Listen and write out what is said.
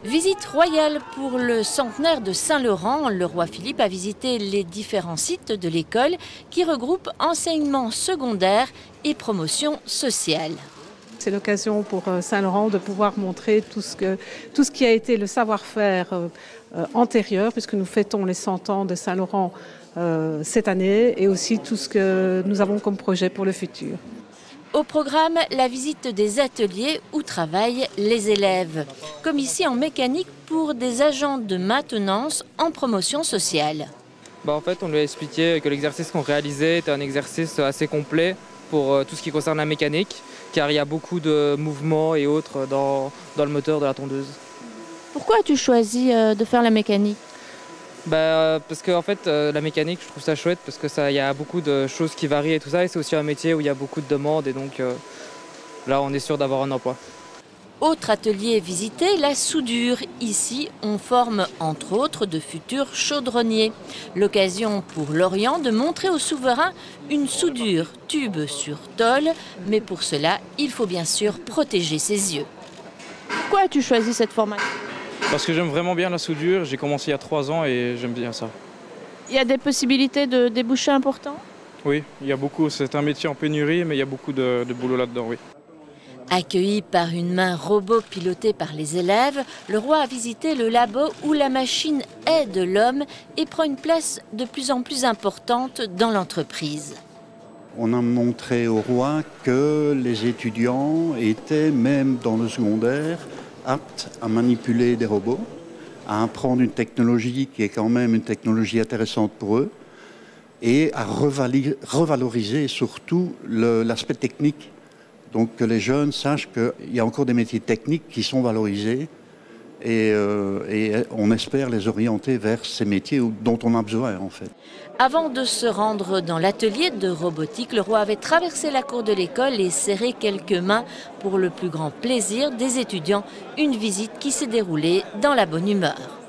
Visite royale pour le centenaire de Saint-Laurent. Le roi Philippe a visité les différents sites de l'école qui regroupent enseignement secondaire et promotion sociale. C'est l'occasion pour Saint-Laurent de pouvoir montrer tout ce qui a été le savoir-faire antérieur, puisque nous fêtons les 100 ans de Saint-Laurent cette année, et aussi tout ce que nous avons comme projet pour le futur. Au programme, la visite des ateliers où travaillent les élèves, comme ici en mécanique pour des agents de maintenance en promotion sociale. En fait, on lui a expliqué que l'exercice qu'on réalisait était un exercice assez complet pour tout ce qui concerne la mécanique, car il y a beaucoup de mouvements et autres dans le moteur de la tondeuse. Pourquoi as-tu choisi de faire la mécanique ? Parce que en fait, la mécanique, je trouve ça chouette parce que il y a beaucoup de choses qui varient et tout ça, et c'est aussi un métier où il y a beaucoup de demandes, et donc là, on est sûr d'avoir un emploi. Autre atelier visité, la soudure. Ici, on forme entre autres de futurs chaudronniers. L'occasion pour Lorient de montrer aux souverains une soudure tube sur tôle, mais pour cela, il faut bien sûr protéger ses yeux. Pourquoi as-tu choisi cette formation ? Parce que j'aime vraiment bien la soudure, j'ai commencé il y a 3 ans et j'aime bien ça. Il y a des possibilités de débouchés importants ? Oui, il y a beaucoup, c'est un métier en pénurie, mais il y a beaucoup de boulot là-dedans, oui. Accueilli par une main robot pilotée par les élèves, le roi a visité le labo où la machine aide l'homme et prend une place de plus en plus importante dans l'entreprise. On a montré au roi que les étudiants étaient, même dans le secondaire, aptes à manipuler des robots, à apprendre une technologie qui est quand même une technologie intéressante pour eux, et à revaloriser surtout l'aspect technique. Donc que les jeunes sachent qu'il y a encore des métiers techniques qui sont valorisés, et on espère les orienter vers ces métiers dont on a besoin en fait. Avant de se rendre dans l'atelier de robotique, le roi avait traversé la cour de l'école et serré quelques mains pour le plus grand plaisir des étudiants. Une visite qui s'est déroulée dans la bonne humeur.